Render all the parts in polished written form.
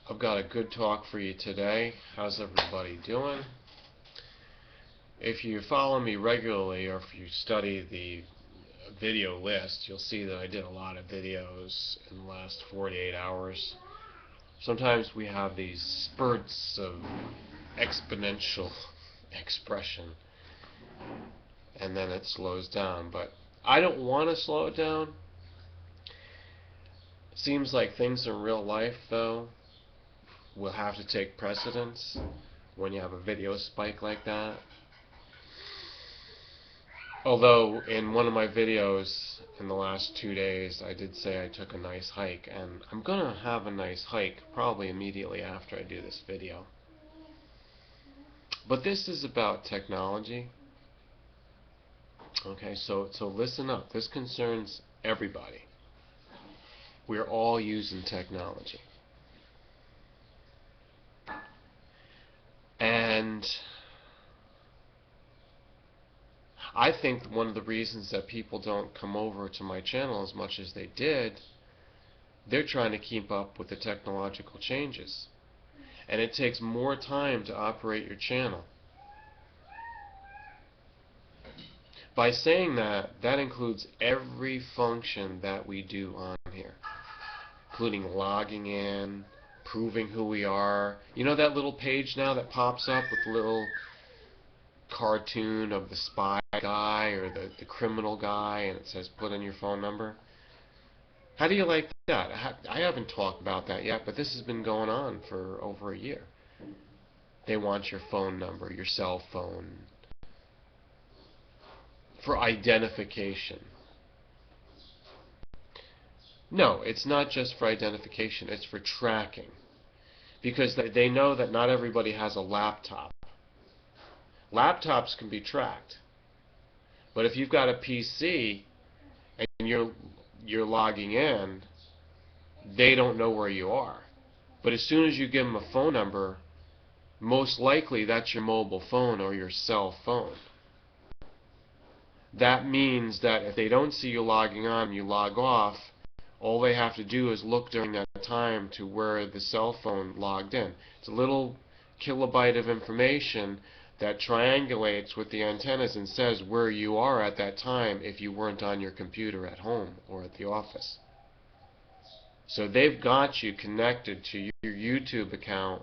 I've got a good talk for you today. How's everybody doing? If you follow me regularly or if you study the video list, you'll see that I did a lot of videos in the last 48 hours. Sometimes we have these spurts of exponential expression and then it slows down, but I don't want to slow it down. Seems like things in real life, though, will have to take precedence when you have a video spike like that. Although in one of my videos in the last 2 days I did say I took a nice hike, and I'm gonna have a nice hike probably immediately after I do this video. But this is about technology. Okay, so listen up. This concerns everybody. We're all using technology. And I think one of the reasons that people don't come over to my channel as much as they did, they're trying to keep up with the technological changes. And it takes more time to operate your channel. By saying that, that includes every function that we do on here, including logging in, proving who we are. You know that little page now that pops up with the little cartoon of the spy guy or the criminal guy, and it says put in your phone number? How do you like that? I haven't talked about that yet, but this has been going on for over a year. They want your phone number, your cell phone, for identification. No, it's not just for identification, it's for tracking. Because they know that not everybody has a laptop. Laptops can be tracked. But if you've got a PC and you're logging in, they don't know where you are. But as soon as you give them a phone number, most likely that's your mobile phone or your cell phone. That means that if they don't see you logging on and you log off, all they have to do is look during that time to where the cell phone logged in. It's a little kilobyte of information that triangulates with the antennas and says where you are at that time if you weren't on your computer at home or at the office. So they've got you connected to your YouTube account,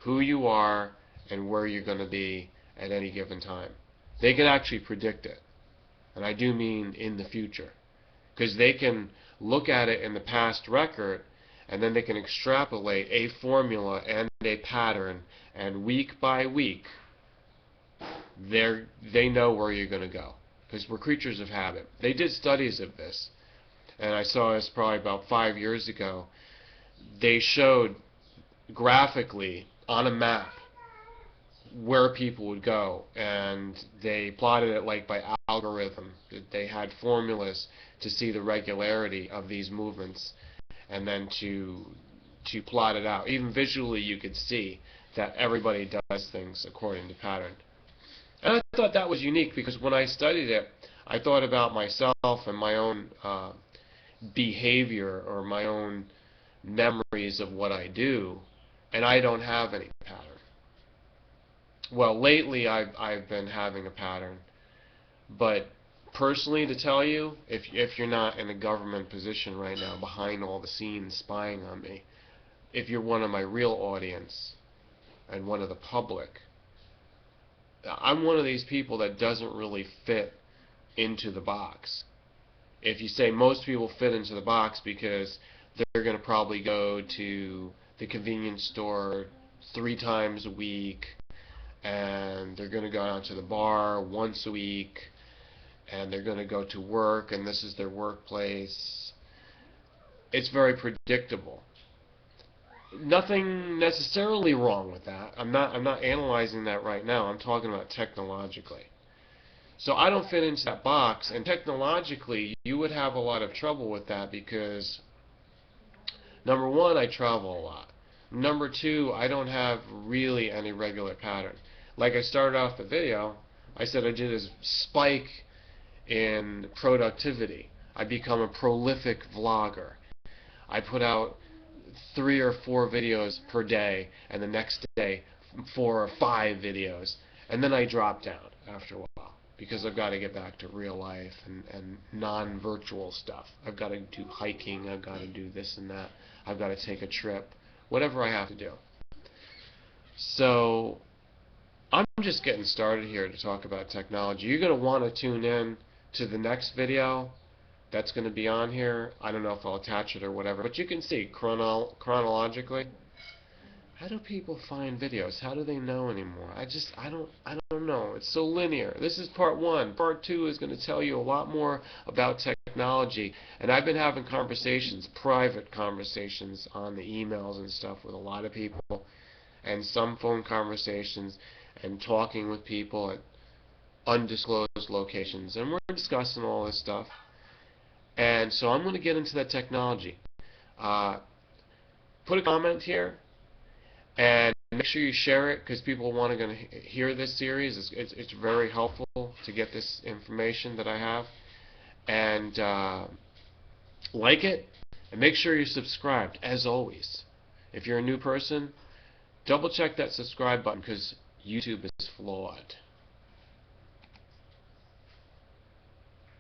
who you are, and where you're going to be at any given time. They can actually predict it. And I do mean in the future. Because they can look at it in the past record, and then they can extrapolate a formula and a pattern, and week by week, they know where you're going to go. Because we're creatures of habit. They did studies of this, and I saw this probably about 5 years ago. They showed graphically on a map where people would go, and they plotted it like by algorithm. They had formulas to see the regularity of these movements, and then to plot it out. Even visually you could see that everybody does things according to pattern. And I thought that was unique because when I studied it, I thought about myself and my own behavior or my own memories of what I do, and I don't have any pattern. Well, lately I've been having a pattern, but personally, to tell you, if you're not in a government position right now, behind all the scenes spying on me, if you're one of my real audience and one of the public, I'm one of these people that doesn't really fit into the box. If you say most people fit into the box because they're going to probably go to the convenience store 3 times a week, and they're going to go out to the bar once a week, and they're going to go to work, and this is their workplace. It's very predictable. Nothing necessarily wrong with that. I'm not analyzing that right now. I'm talking about technologically. So I don't fit into that box, and technologically you would have a lot of trouble with that because, number one, I travel a lot. Number two, I don't have really any regular pattern. Like I started off the video, I said I did this spike in productivity. I become a prolific vlogger. I put out 3 or 4 videos per day, and the next day 4 or 5 videos, and then I drop down after a while because I've got to get back to real life and non-virtual stuff. I've got to do hiking, I've got to do this and that, I've got to take a trip, whatever I have to do. So I'm just getting started here to talk about technology. You're going to want to tune in to the next video that's going to be on here. I don't know if I'll attach it or whatever, but you can see chronologically. How do people find videos? How do they know anymore? I don't know. It's so linear. This is part 1. Part 2 is going to tell you a lot more about technology. And I've been having conversations, private conversations on the emails and stuff with a lot of people, and some phone conversations, and talking with people at undisclosed locations. And we're discussing all this stuff. And so I'm going to get into that technology. Put a comment here. And make sure you share it because people want to hear this series. It's very helpful to get this information that I have. And like it, and make sure you're subscribed, as always. If you're a new person, double check that subscribe button because YouTube is flawed.